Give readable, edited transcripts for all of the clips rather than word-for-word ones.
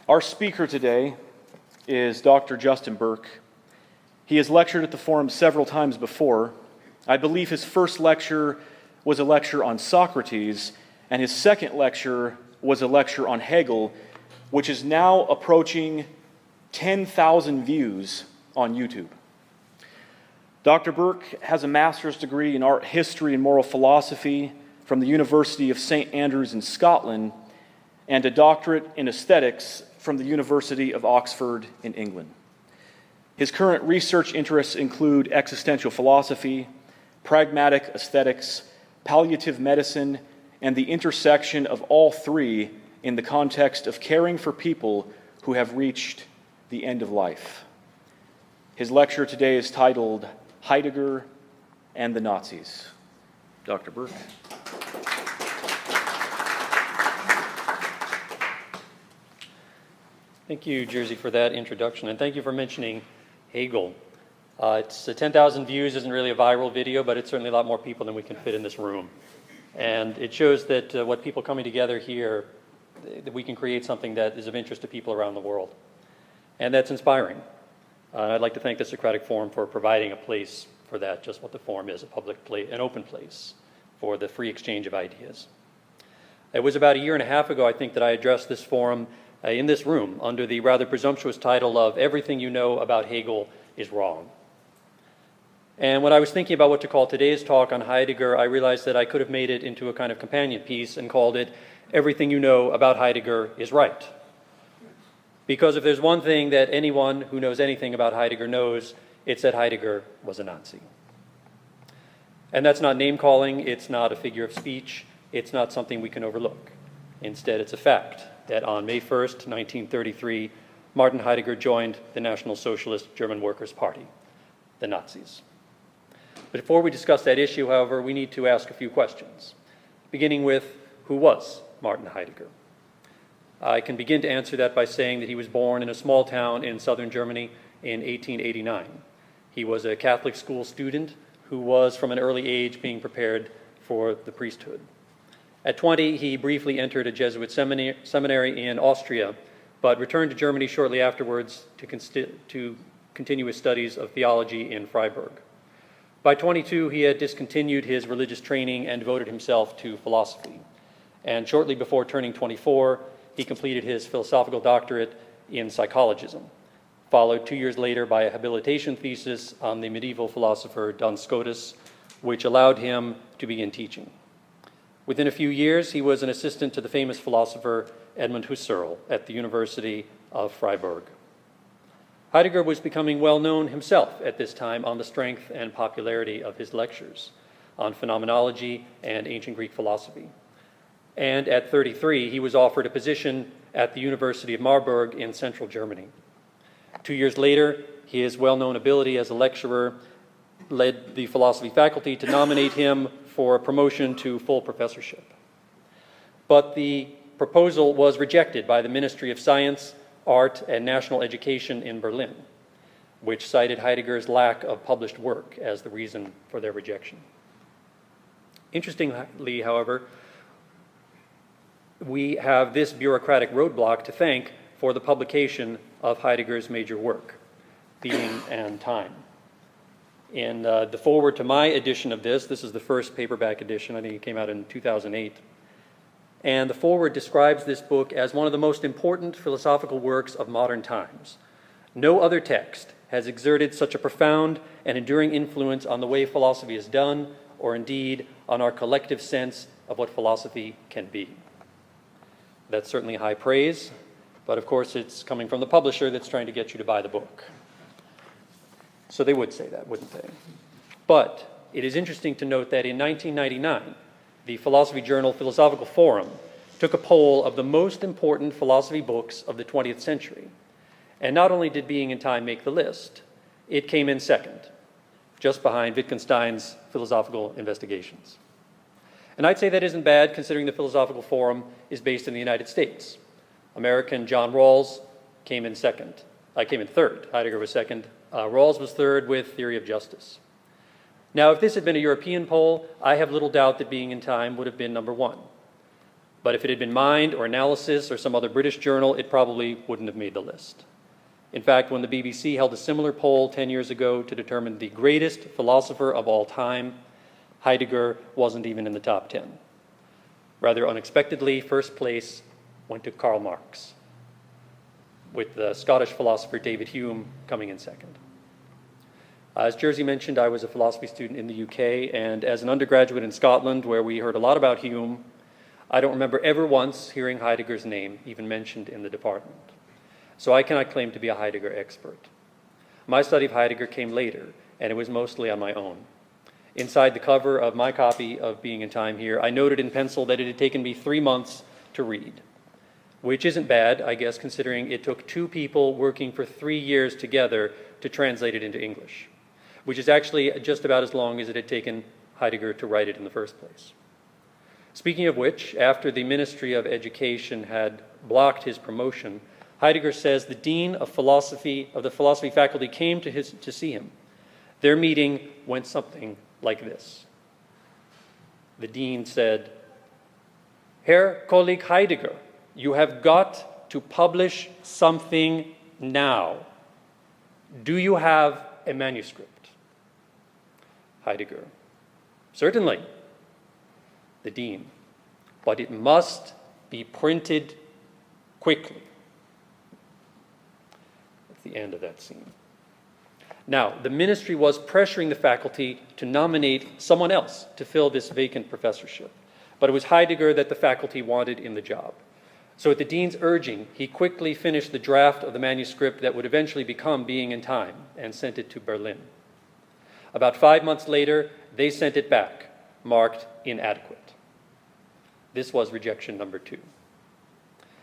Our speaker today is Dr. Justin Burke. He has lectured at the Forum several times before. I believe his first lecture was a lecture on Socrates, and his second lecture was a lecture on Hegel, which is now approaching 10,000 views on YouTube. Dr. Burke has a master's degree in art history and moral philosophy from the University of St. Andrews in Scotland, and a doctorate in aesthetics from the University of Oxford in England. His current research interests include existential philosophy, pragmatic aesthetics, palliative medicine, and the intersection of all three in the context of caring for people who have reached the end of life. His lecture today is titled Heidegger and the Nazis. Dr. Burke. Thank you, Jersey, for that introduction, and thank you for mentioning Hegel. It's 10,000 views isn't really a viral video, but it's certainly a lot more people than we can fit in this room. And it shows that what people coming together here, that we can create something that is of interest to people around the world. And that's inspiring. I'd like to thank the Socratic Forum for providing a place for that, just what the Forum is, a public place, an open place for the free exchange of ideas. It was about a year and a half ago, I think, that I addressed this forum in this room under the rather presumptuous title of Everything You Know About Hegel is Wrong. And when I was thinking about what to call today's talk on Heidegger, I realized that I could have made it into a kind of companion piece and called it Everything You Know About Heidegger is Right. Because if there's one thing that anyone who knows anything about Heidegger knows, it's that Heidegger was a Nazi. And that's not name-calling, it's not a figure of speech, it's not something we can overlook. Instead, it's a fact that on May 1st, 1933, Martin Heidegger joined the National Socialist German Workers' Party, the Nazis. But before we discuss that issue, however, we need to ask a few questions, beginning with, who was Martin Heidegger? I can begin to answer that by saying that he was born in a small town in southern Germany in 1889. He was a Catholic school student who was, from an early age, being prepared for the priesthood. At 20, he briefly entered a Jesuit seminary in Austria, but returned to Germany shortly afterwards to continue his studies of theology in Freiburg. By 22, he had discontinued his religious training and devoted himself to philosophy. And shortly before turning 24, he completed his philosophical doctorate in psychologism, followed 2 years later by a habilitation thesis on the medieval philosopher Duns Scotus, which allowed him to begin teaching. Within a few years, he was an assistant to the famous philosopher Edmund Husserl at the University of Freiburg. Heidegger was becoming well known himself at this time on the strength and popularity of his lectures on phenomenology and ancient Greek philosophy. And at 33, he was offered a position at the University of Marburg in central Germany. 2 years later, his well-known ability as a lecturer led the philosophy faculty to nominate him for a promotion to full professorship. But the proposal was rejected by the Ministry of Science, Art, and National Education in Berlin, which cited Heidegger's lack of published work as the reason for their rejection. Interestingly, however, we have this bureaucratic roadblock to thank for the publication of Heidegger's major work, Being and Time. In the foreword to my edition of this is the first paperback edition, I think it came out in 2008, and the foreword describes this book as one of the most important philosophical works of modern times. No other text has exerted such a profound and enduring influence on the way philosophy is done, or indeed on our collective sense of what philosophy can be. That's certainly high praise, but of course it's coming from the publisher that's trying to get you to buy the book. So they would say that, wouldn't they? But it is interesting to note that in 1999, the philosophy journal Philosophical Forum took a poll of the most important philosophy books of the 20th century. And not only did Being and Time make the list, it came in second, just behind Wittgenstein's Philosophical Investigations. And I'd say that isn't bad, considering the Philosophical Forum is based in the United States. American John Rawls came in third. Heidegger was second. Rawls was third with Theory of Justice. Now, if this had been a European poll, I have little doubt that Being in Time would have been number one. But if it had been Mind or Analysis or some other British journal, it probably wouldn't have made the list. In fact, when the BBC held a similar poll 10 years ago to determine the greatest philosopher of all time, Heidegger wasn't even in the top 10. Rather unexpectedly, first place went to Karl Marx, with the Scottish philosopher David Hume coming in second. As Jersey mentioned, I was a philosophy student in the UK, and as an undergraduate in Scotland, where we heard a lot about Hume, I don't remember ever once hearing Heidegger's name even mentioned in the department. So I cannot claim to be a Heidegger expert. My study of Heidegger came later, and it was mostly on my own. Inside the cover of my copy of Being in Time here, I noted in pencil that it had taken me 3 months to read, which isn't bad, I guess, considering it took 2 people working for 3 years together to translate it into English, which is actually just about as long as it had taken Heidegger to write it in the first place. Speaking of which, after the Ministry of Education had blocked his promotion, Heidegger says the dean of the philosophy faculty came to see him. Their meeting went something like this. The dean said, "Herr Kollege Heidegger, you have got to publish something now. Do you have a manuscript?" Heidegger, "Certainly." The dean, "But it must be printed quickly." That's the end of that scene. Now, the ministry was pressuring the faculty to nominate someone else to fill this vacant professorship, but it was Heidegger that the faculty wanted in the job. So at the dean's urging, he quickly finished the draft of the manuscript that would eventually become Being in Time and sent it to Berlin. About 5 months later, they sent it back, marked inadequate. This was rejection number 2.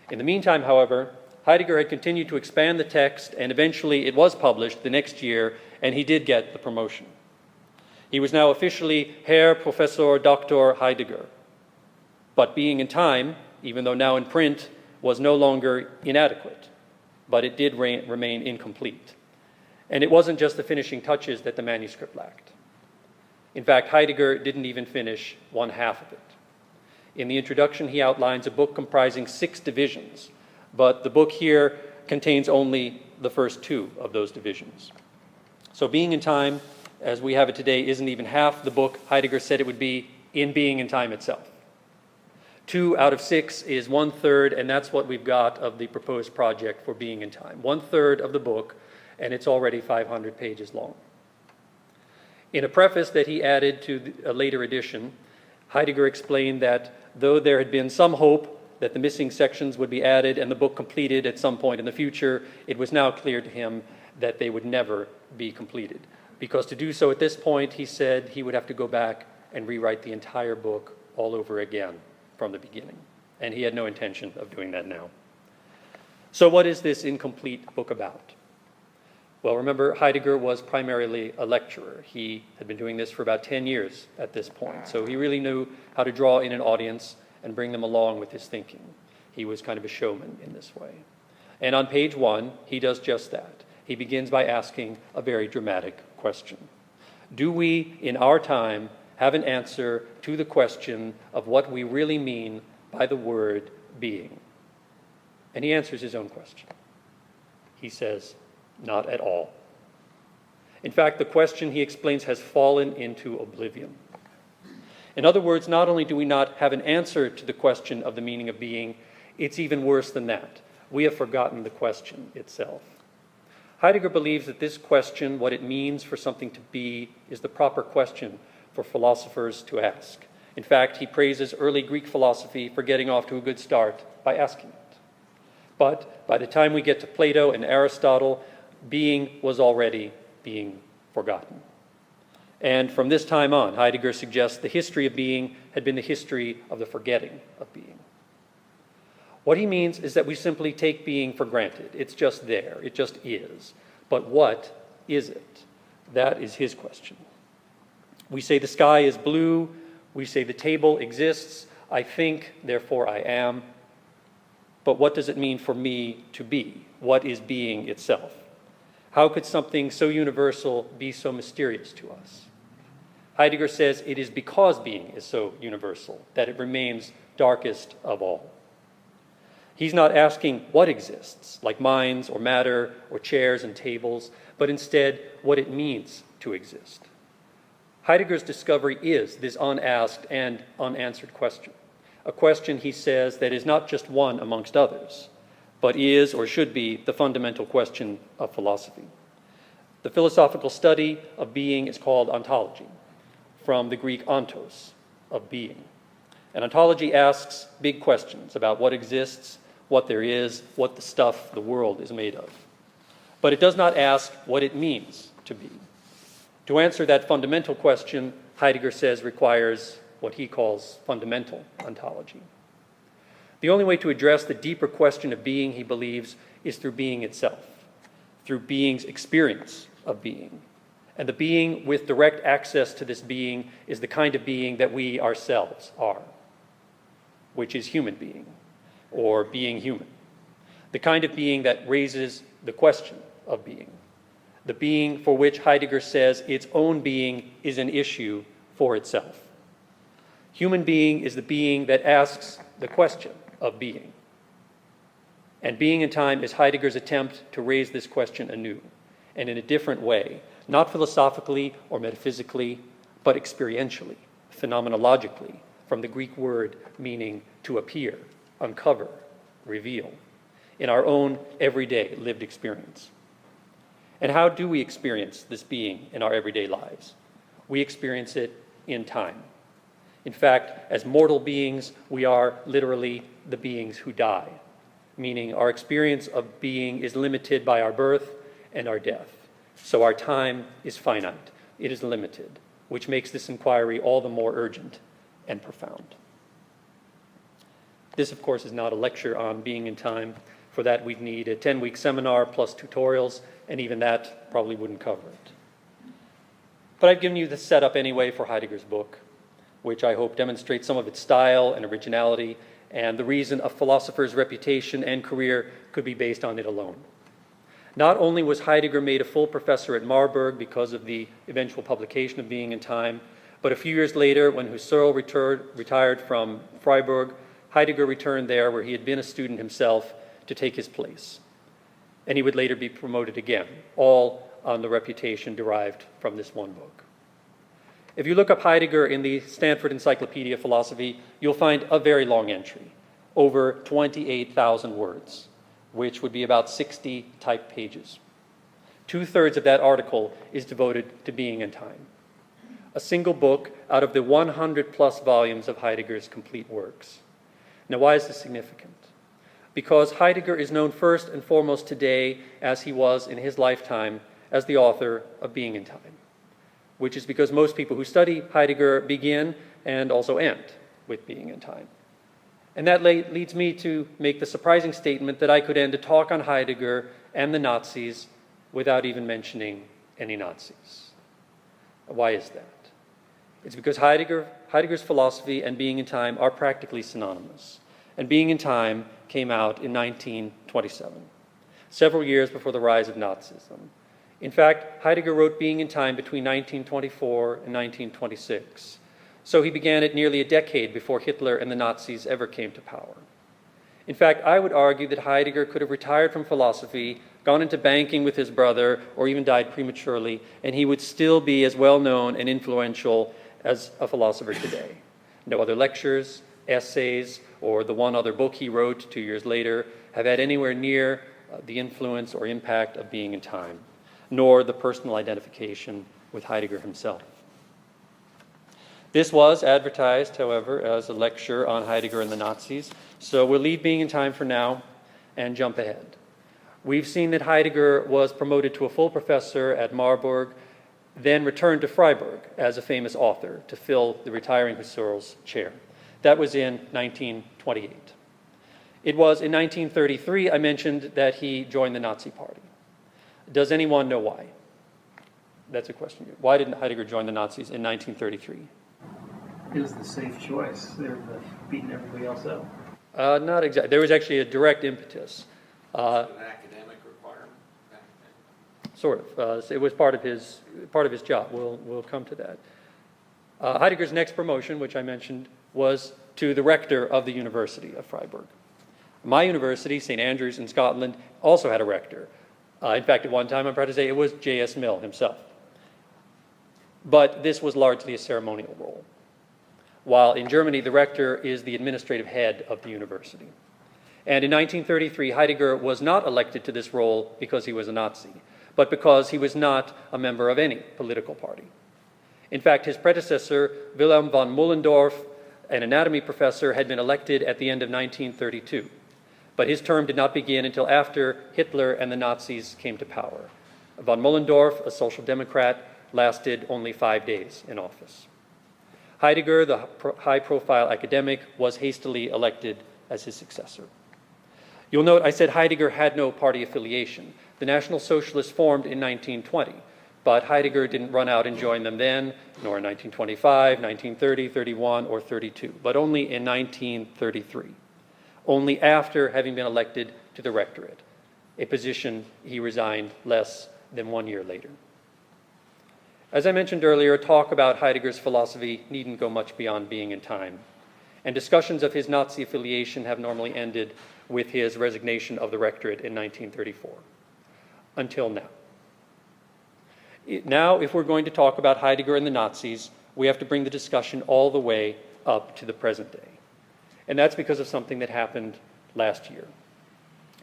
In the meantime, however, Heidegger had continued to expand the text, and eventually it was published the next year, and he did get the promotion. He was now officially Herr Professor Dr. Heidegger. But Being in Time, even though now in print, was no longer inadequate, but it did remain incomplete. And it wasn't just the finishing touches that the manuscript lacked. In fact, Heidegger didn't even finish one half of it. In the introduction, he outlines a book comprising 6 divisions, but the book here contains only the first 2 of those divisions. So Being in Time, as we have it today, isn't even half the book Heidegger said it would be in Being in Time itself. 2 out of 6 is 1/3, and that's what we've got of the proposed project for Being in Time. 1/3 of the book, and it's already 500 pages long. In a preface that he added to a later edition, Heidegger explained that though there had been some hope that the missing sections would be added and the book completed at some point in the future, it was now clear to him that they would never be completed. Because to do so at this point, he said he would have to go back and rewrite the entire book all over again from the beginning. And he had no intention of doing that now. So what is this incomplete book about? Well, remember, Heidegger was primarily a lecturer. He had been doing this for about 10 years at this point, so he really knew how to draw in an audience and bring them along with his thinking. He was kind of a showman in this way. And on page 1, he does just that. He begins by asking a very dramatic question. Do we, in our time, have an answer to the question of what we really mean by the word being? And he answers his own question. He says, not at all. In fact, the question, he explains, has fallen into oblivion. In other words, not only do we not have an answer to the question of the meaning of being, it's even worse than that. We have forgotten the question itself. Heidegger believes that this question, what it means for something to be, is the proper question for philosophers to ask. In fact, he praises early Greek philosophy for getting off to a good start by asking it. But by the time we get to Plato and Aristotle, being was already being forgotten. And from this time on, Heidegger suggests the history of being had been the history of the forgetting of being. What he means is that we simply take being for granted. It's just there. It just is. But what is it? That is his question. We say the sky is blue. We say the table exists. I think, therefore I am. But what does it mean for me to be? What is being itself? How could something so universal be so mysterious to us? Heidegger says it is because being is so universal that it remains darkest of all. He's not asking what exists, like minds or matter or chairs and tables, but instead what it means to exist. Heidegger's discovery is this unasked and unanswered question, a question, he says, that is not just one amongst others, but is or should be the fundamental question of philosophy. The philosophical study of being is called ontology, from the Greek ontos, of being. And ontology asks big questions about what exists, what there is, what the stuff, the world, is made of. But it does not ask what it means to be. To answer that fundamental question, Heidegger says requires what he calls fundamental ontology. The only way to address the deeper question of being, he believes, is through being itself, through being's experience of being. And the being with direct access to this being is the kind of being that we ourselves are, which is human being, or being human. The kind of being that raises the question of being. The being for which Heidegger says its own being is an issue for itself. Human being is the being that asks the question of being. And being in time is Heidegger's attempt to raise this question anew, and in a different way, not philosophically or metaphysically, but experientially, phenomenologically, from the Greek word meaning to appear, uncover, reveal, in our own everyday lived experience. And how do we experience this being in our everyday lives? We experience it in time. In fact, as mortal beings, we are literally the beings who die, meaning our experience of being is limited by our birth and our death. So our time is finite, it is limited, which makes this inquiry all the more urgent and profound. This, of course, is not a lecture on being in time. For that, we'd need a 10-week seminar plus tutorials, and even that probably wouldn't cover it. But I've given you the setup anyway for Heidegger's book, which I hope demonstrates some of its style and originality, and the reason a philosopher's reputation and career could be based on it alone. Not only was Heidegger made a full professor at Marburg because of the eventual publication of Being in Time, but a few years later, when Husserl retired from Freiburg, Heidegger returned there, where he had been a student himself, to take his place. And he would later be promoted again, all on the reputation derived from this one book. If you look up Heidegger in the Stanford Encyclopedia of Philosophy, you'll find a very long entry, over 28,000 words, which would be about 60 typed pages. 2/3 of that article is devoted to Being in Time, a single book out of the 100+ volumes of Heidegger's complete works. Now, why is this significant? Because Heidegger is known first and foremost today, as he was in his lifetime, as the author of Being in Time, which is because most people who study Heidegger begin and also end with Being in Time. And that leads me to make the surprising statement that I could end a talk on Heidegger and the Nazis without even mentioning any Nazis. Why is that? It's because Heidegger's philosophy and Being in Time are practically synonymous. And Being in Time came out in 1927, several years before the rise of Nazism. In fact, Heidegger wrote Being in Time between 1924 and 1926. So he began it nearly a decade before Hitler and the Nazis ever came to power. In fact, I would argue that Heidegger could have retired from philosophy, gone into banking with his brother, or even died prematurely, and he would still be as well known and influential as a philosopher today. No other lectures, essays, or the one other book he wrote 2 years later have had anywhere near the influence or impact of Being in Time, nor the personal identification with Heidegger himself. This was advertised, however, as a lecture on Heidegger and the Nazis, so we'll leave Being in Time for now and jump ahead. We've seen that Heidegger was promoted to a full professor at Marburg, then returned to Freiburg as a famous author to fill the retiring Husserl's chair. That was in 1928. It was in 1933 I mentioned that he joined the Nazi Party. Does anyone know why? That's a question. Why didn't Heidegger join the Nazis in 1933? It was the safe choice. They were beating everybody else out. Not exactly. There was actually a direct impetus. An academic requirement. Sort of. It was part of his job. We'll come to that. Heidegger's next promotion, which I mentioned, was to the rector of the University of Freiburg. My university, St. Andrews in Scotland, also had a rector. In fact, at one time, I'm proud to say it was J.S. Mill himself. But this was largely a ceremonial role, while in Germany, the rector is the administrative head of the university. And in 1933, Heidegger was not elected to this role because he was a Nazi, but because he was not a member of any political party. In fact, his predecessor, Wilhelm von Mullendorf, an anatomy professor, had been elected at the end of 1932. But his term did not begin until after Hitler and the Nazis came to power. Von Mullendorf, a social democrat, lasted only 5 days in office. Heidegger, the high-profile academic, was hastily elected as his successor. You'll note I said Heidegger had no party affiliation. The National Socialists formed in 1920, but Heidegger didn't run out and join them then, nor in 1925, 1930, 31, or 32, but only in 1933, only after having been elected to the rectorate, a position he resigned less than 1 year later. As I mentioned earlier, talk about Heidegger's philosophy needn't go much beyond being in time, and discussions of his Nazi affiliation have normally ended with his resignation of the rectorate in 1934, until now. Now, if we're going to talk about Heidegger and the Nazis, we have to bring the discussion all the way up to the present day. And that's because of something that happened last year.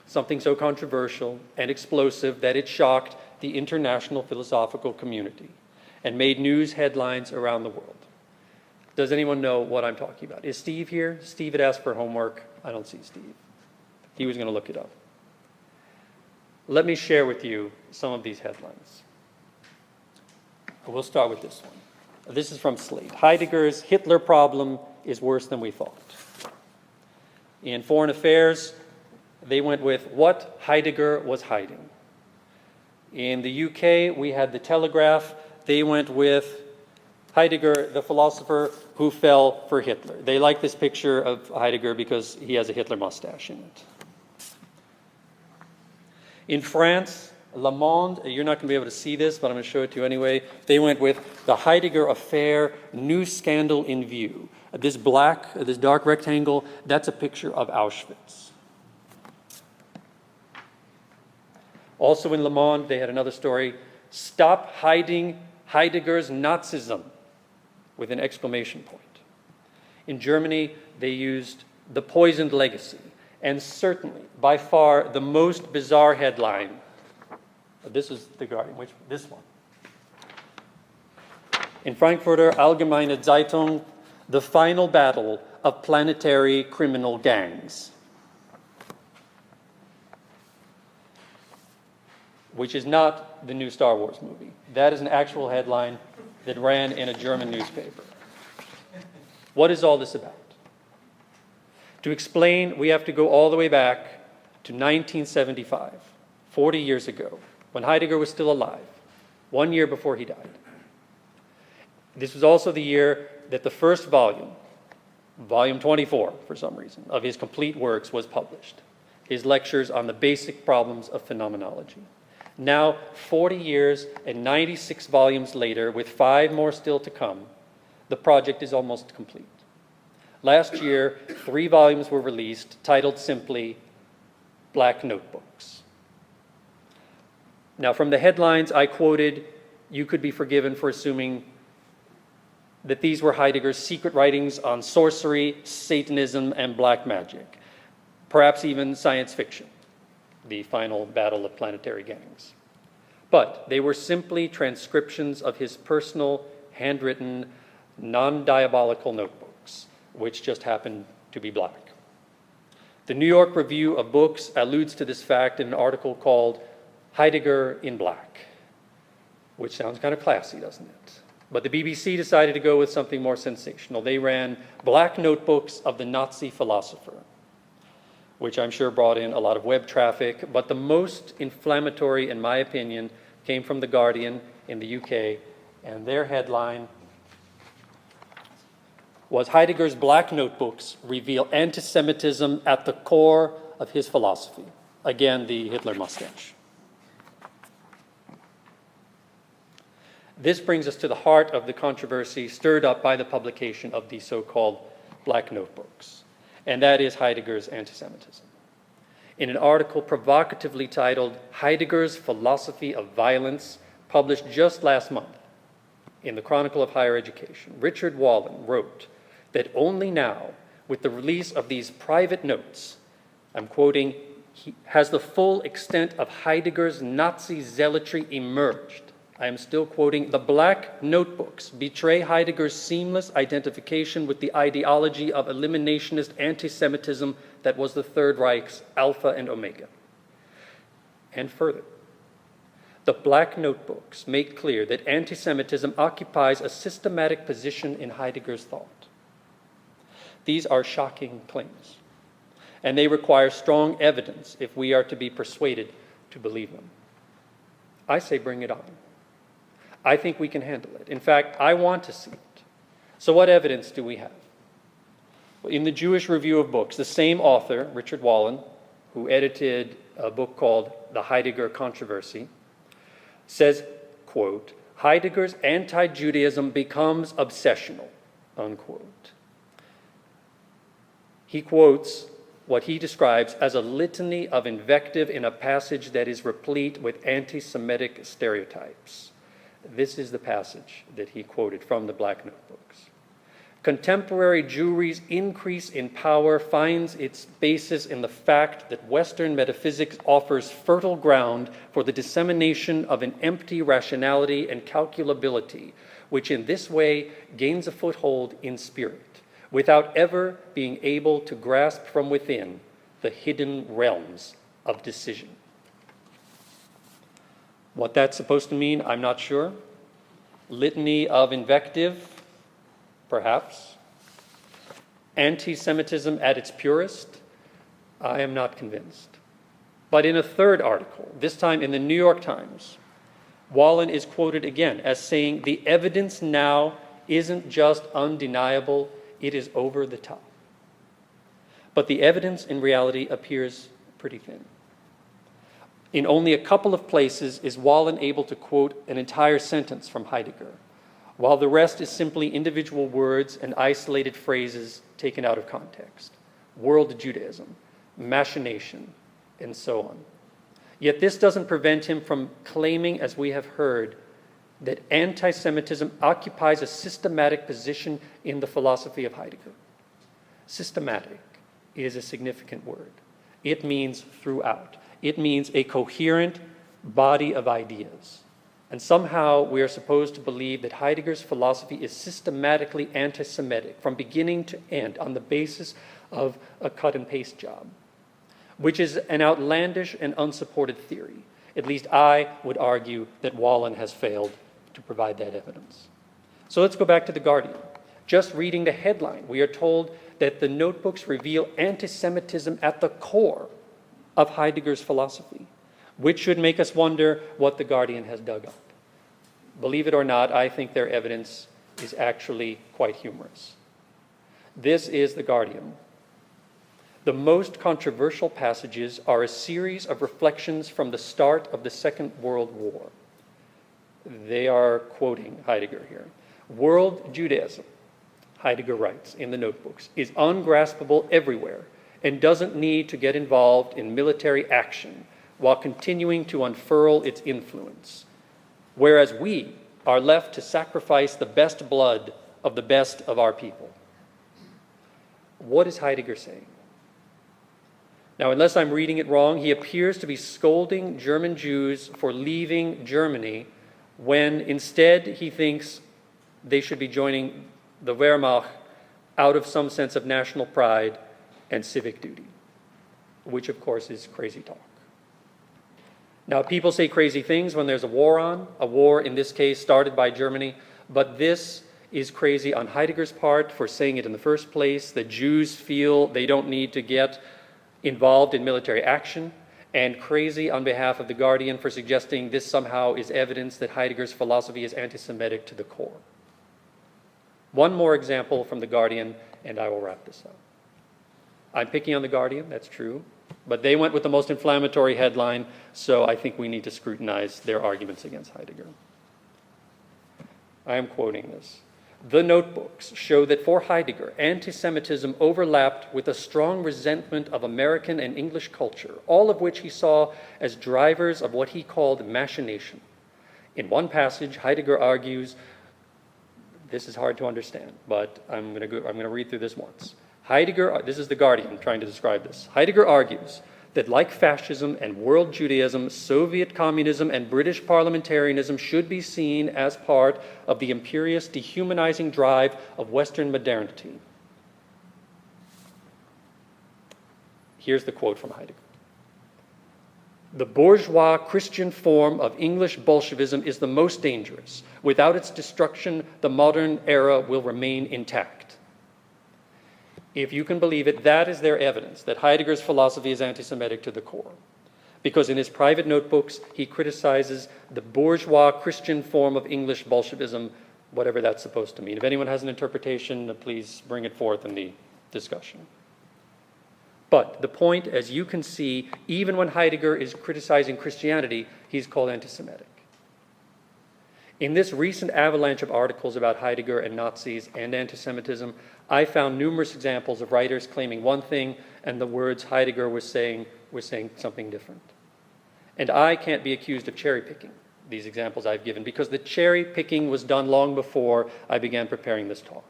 Something so controversial and explosive that it shocked the international philosophical community and made news headlines around the world. Does anyone know what I'm talking about? Is Steve here? Steve had asked for homework. I don't see Steve. He was going to look it up. Let me share with you some of these headlines. We'll start with this one. This is from Slate. Heidegger's Hitler problem is worse than we thought. In Foreign Affairs, they went with what Heidegger was hiding. In the UK, we had The Telegraph. They went with Heidegger, the philosopher who fell for Hitler. They like this picture of Heidegger because he has a Hitler mustache in it. In France, Le Monde, you're not going to be able to see this, but I'm going to show it to you anyway. They went with the Heidegger affair, new scandal in view. This dark rectangle, that's a picture of Auschwitz. Also in Le Monde, they had another story, stop hiding Heidegger's Nazism, with an exclamation point. In Germany, they used the poisoned legacy, and certainly, by far, the most bizarre headline. This is The Guardian, this one. In Frankfurter Allgemeine Zeitung, the final battle of planetary criminal gangs, which is not the new Star Wars movie. That is an actual headline that ran in a German newspaper. What is all this about? To explain, we have to go all the way back to 1975, 40 years ago, when Heidegger was still alive, 1 year before he died. This was also the year that the first volume, volume 24 for some reason, of his complete works was published, his lectures on the basic problems of phenomenology. Now, 40 years and 96 volumes later, with 5 more still to come, the project is almost complete. Last year, 3 volumes were released, titled simply Black Notebooks. Now, from the headlines I quoted, you could be forgiven for assuming that these were Heidegger's secret writings on sorcery, Satanism, and black magic, perhaps even science fiction, the final battle of planetary gangs. But they were simply transcriptions of his personal, handwritten, non-diabolical notebooks, which just happened to be black. The New York Review of Books alludes to this fact in an article called Heidegger in Black, which sounds kind of classy, doesn't it? But the BBC decided to go with something more sensational. They ran Black Notebooks of the Nazi Philosopher, which I'm sure brought in a lot of web traffic, but the most inflammatory, in my opinion, came from The Guardian in the UK, and their headline was Heidegger's Black Notebooks reveal anti-Semitism at the core of his philosophy. Again, the Hitler mustache. This brings us to the heart of the controversy stirred up by the publication of the so-called black notebooks, and that is Heidegger's anti-Semitism. In an article provocatively titled Heidegger's Philosophy of Violence, published just last month in the Chronicle of Higher Education, Richard Wallen wrote that only now, with the release of these private notes, I'm quoting, has the full extent of Heidegger's Nazi zealotry emerged. I am still quoting, the black notebooks betray Heidegger's seamless identification with the ideology of eliminationist anti-Semitism that was the Third Reich's alpha and omega. And further, the black notebooks make clear that anti-Semitism occupies a systematic position in Heidegger's thought. These are shocking claims, and they require strong evidence if we are to be persuaded to believe them. I say bring it on. I think we can handle it. In fact, I want to see it. So what evidence do we have? In the Jewish Review of Books, the same author, Richard Wallen, who edited a book called The Heidegger Controversy, says, quote, Heidegger's anti-Judaism becomes obsessional, unquote. He quotes what he describes as a litany of invective in a passage that is replete with anti-Semitic stereotypes. This is the passage that he quoted from the Black Notebooks. Contemporary Jewry's increase in power finds its basis in the fact that Western metaphysics offers fertile ground for the dissemination of an empty rationality and calculability, which in this way gains a foothold in spirit, without ever being able to grasp from within the hidden realms of decision. What that's supposed to mean, I'm not sure. Litany of invective, perhaps. Anti-Semitism at its purest, I am not convinced. But in a third article, this time in the New York Times, Wallen is quoted again as saying, the evidence now isn't just undeniable, it is over the top. But the evidence in reality appears pretty thin. In only a couple of places is Wallen able to quote an entire sentence from Heidegger, while the rest is simply individual words and isolated phrases taken out of context. World Judaism, machination, and so on. Yet this doesn't prevent him from claiming, as we have heard, that anti-Semitism occupies a systematic position in the philosophy of Heidegger. Systematic is a significant word. It means throughout. It means a coherent body of ideas. And somehow we are supposed to believe that Heidegger's philosophy is systematically anti-Semitic from beginning to end on the basis of a cut and paste job, which is an outlandish and unsupported theory. At least I would argue that Wallen has failed to provide that evidence. So let's go back to The Guardian. Just reading the headline, we are told that the notebooks reveal anti-Semitism at the core of Heidegger's philosophy, which should make us wonder what The Guardian has dug up. Believe it or not, I think their evidence is actually quite humorous. This is The Guardian. The most controversial passages are a series of reflections from the start of the Second World War. They are quoting Heidegger here. World Judaism, Heidegger writes in the notebooks, is ungraspable everywhere and doesn't need to get involved in military action while continuing to unfurl its influence, whereas we are left to sacrifice the best blood of the best of our people. What is Heidegger saying? Now, unless I'm reading it wrong, he appears to be scolding German Jews for leaving Germany when instead he thinks they should be joining the Wehrmacht out of some sense of national pride and civic duty, which of course is crazy talk. Now, people say crazy things when there's a war in this case started by Germany, but this is crazy on Heidegger's part for saying it in the first place. The Jews feel they don't need to get involved in military action, and crazy on behalf of The Guardian for suggesting this somehow is evidence that Heidegger's philosophy is anti-Semitic to the core. One more example from The Guardian, and I will wrap this up. I'm picking on The Guardian, that's true, but they went with the most inflammatory headline, so I think we need to scrutinize their arguments against Heidegger. I am quoting this. The notebooks show that for Heidegger, anti-Semitism overlapped with a strong resentment of American and English culture, all of which he saw as drivers of what he called machination. In one passage, Heidegger argues, this is hard to understand, but I'm going to read through this once. Heidegger, this is The Guardian trying to describe this. Heidegger argues that like fascism and world Judaism, Soviet communism and British parliamentarianism should be seen as part of the imperious, dehumanizing drive of Western modernity. Here's the quote from Heidegger. The bourgeois Christian form of English Bolshevism is the most dangerous. Without its destruction, the modern era will remain intact. If you can believe it, that is their evidence that Heidegger's philosophy is anti-Semitic to the core. Because in his private notebooks, he criticizes the bourgeois Christian form of English Bolshevism, whatever that's supposed to mean. If anyone has an interpretation, please bring it forth in the discussion. But the point, as you can see, even when Heidegger is criticizing Christianity, he's called anti-Semitic. In this recent avalanche of articles about Heidegger and Nazis and anti-Semitism, I found numerous examples of writers claiming one thing and the words Heidegger was saying something different. And I can't be accused of cherry-picking these examples I've given because the cherry-picking was done long before I began preparing this talk.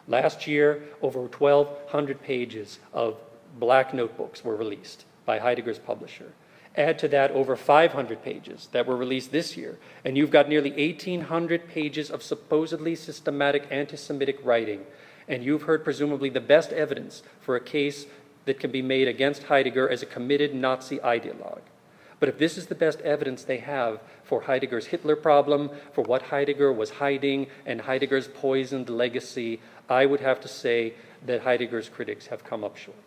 Last year, over 1,200 pages of black notebooks were released by Heidegger's publisher. Add to that over 500 pages that were released this year, and you've got nearly 1,800 pages of supposedly systematic anti-Semitic writing, and you've heard presumably the best evidence for a case that can be made against Heidegger as a committed Nazi ideologue. But if this is the best evidence they have for Heidegger's Hitler problem, for what Heidegger was hiding, and Heidegger's poisoned legacy, I would have to say that Heidegger's critics have come up short.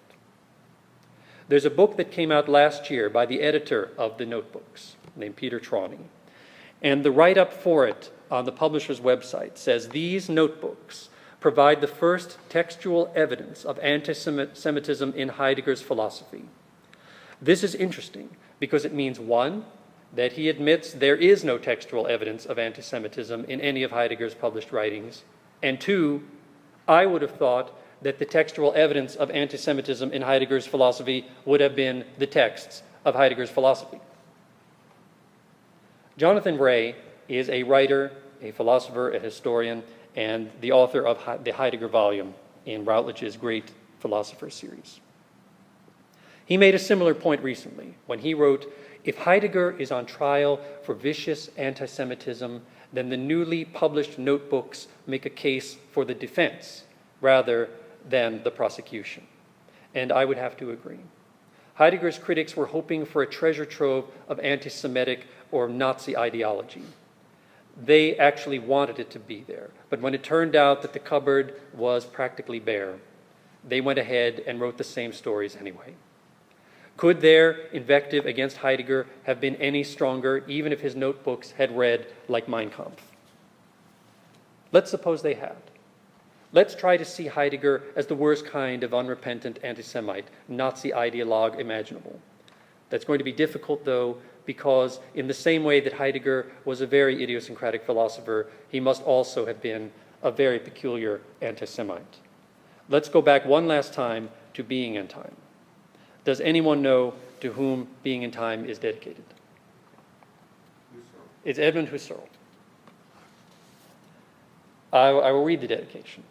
There's a book that came out last year by the editor of the notebooks, named Peter Trani. And the write-up for it on the publisher's website says these notebooks provide the first textual evidence of anti-Semitism in Heidegger's philosophy. This is interesting because it means, one, that he admits there is no textual evidence of anti-Semitism in any of Heidegger's published writings, and two, I would have thought that the textual evidence of anti-Semitism in Heidegger's philosophy would have been the texts of Heidegger's philosophy. Jonathan Ray is a writer, a philosopher, a historian, and the author of the Heidegger volume in Routledge's great philosopher series. He made a similar point recently when he wrote, if Heidegger is on trial for vicious anti-Semitism, then the newly published notebooks make a case for the defense rather than the prosecution. And I would have to agree. Heidegger's critics were hoping for a treasure trove of anti-Semitic or Nazi ideology. They actually wanted it to be there. But when it turned out that the cupboard was practically bare, they went ahead and wrote the same stories anyway. Could their invective against Heidegger have been any stronger, even if his notebooks had read like Mein Kampf? Let's suppose they had. Let's try to see Heidegger as the worst kind of unrepentant anti-Semite, Nazi ideologue imaginable. That's going to be difficult, though, because in the same way that Heidegger was a very idiosyncratic philosopher, he must also have been a very peculiar anti-Semite. Let's go back one last time to Being and Time. Does anyone know to whom Being and Time is dedicated? Husserl. It's Edmund Husserl. I will read the dedication.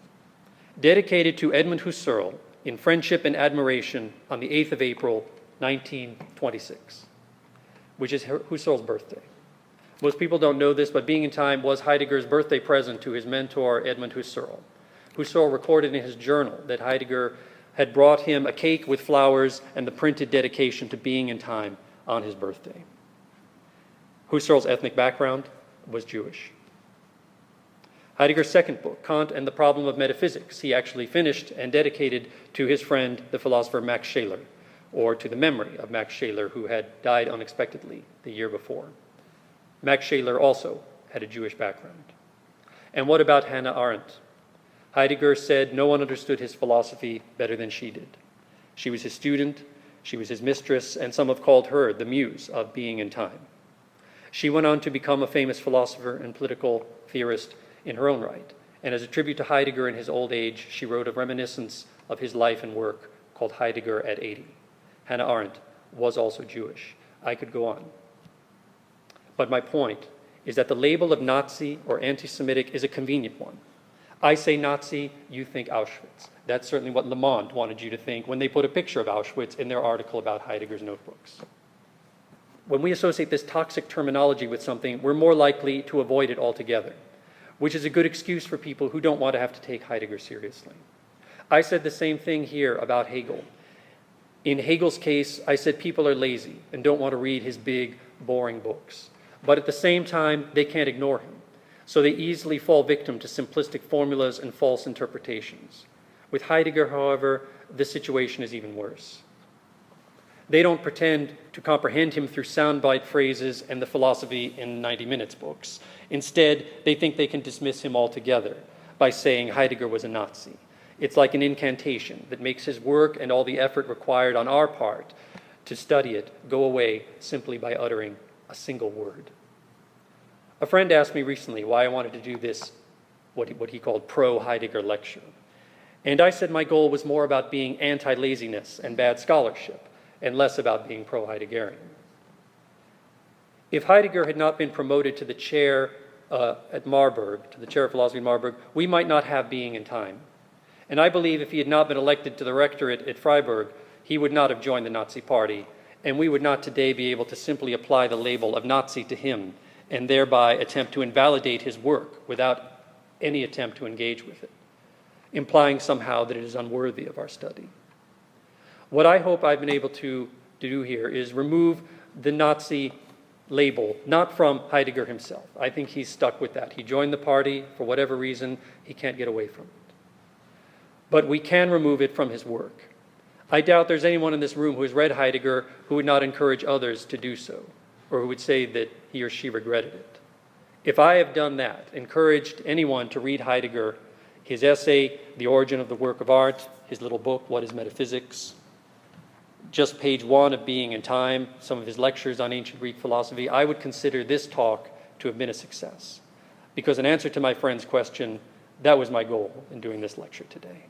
Dedicated to Edmund Husserl in friendship and admiration on the 8th of April, 1926, which is Husserl's birthday. Most people don't know this, but Being in Time was Heidegger's birthday present to his mentor, Edmund Husserl. Husserl recorded in his journal that Heidegger had brought him a cake with flowers and the printed dedication to Being in Time on his birthday. Husserl's ethnic background was Jewish. Heidegger's second book, Kant and the Problem of Metaphysics, he actually finished and dedicated to his friend, the philosopher Max Scheler, or to the memory of Max Scheler, who had died unexpectedly the year before. Max Scheler also had a Jewish background. And what about Hannah Arendt? Heidegger said no one understood his philosophy better than she did. She was his student, she was his mistress, and some have called her the muse of Being in Time. She went on to become a famous philosopher and political theorist in her own right, And as a tribute to Heidegger in his old age, she wrote a reminiscence of his life and work called Heidegger at 80. Hannah Arendt was also Jewish. I could go on. But my point is that the label of Nazi or anti-Semitic is a convenient one. I say Nazi, you think Auschwitz. That's certainly what Le Monde wanted you to think when they put a picture of Auschwitz in their article about Heidegger's notebooks. When we associate this toxic terminology with something, we're more likely to avoid it altogether, which is a good excuse for people who don't want to have to take Heidegger seriously. I said the same thing here about Hegel. In Hegel's case, I said people are lazy and don't want to read his big, boring books. But at the same time, they can't ignore him. So they easily fall victim to simplistic formulas and false interpretations. With Heidegger, however, the situation is even worse. They don't pretend to comprehend him through soundbite phrases and the Philosophy in 90 Minutes books. Instead, they think they can dismiss him altogether by saying Heidegger was a Nazi. It's like an incantation that makes his work and all the effort required on our part to study it go away simply by uttering a single word. A friend asked me recently why I wanted to do this, what he called pro-Heidegger lecture. And I said my goal was more about being anti-laziness and bad scholarship, and less about being pro-Heideggerian. If Heidegger had not been promoted to the chair at Marburg, to the chair of philosophy at Marburg, we might not have Being and Time. And I believe if he had not been elected to the rectorate at Freiburg, he would not have joined the Nazi Party, and we would not today be able to simply apply the label of Nazi to him and thereby attempt to invalidate his work without any attempt to engage with it, implying somehow that it is unworthy of our study. What I hope I've been able to do here is remove the Nazi label, not from Heidegger himself. I think he's stuck with that. He joined the party for whatever reason. He can't get away from it. But we can remove it from his work. I doubt there's anyone in this room who has read Heidegger who would not encourage others to do so, or who would say that he or she regretted it. If I have done that, encouraged anyone to read Heidegger, his essay, The Origin of the Work of Art, his little book, What is Metaphysics, just page 1 of Being and Time, some of his lectures on ancient Greek philosophy, I would consider this talk to have been a success. Because in answer to my friend's question, that was my goal in doing this lecture today.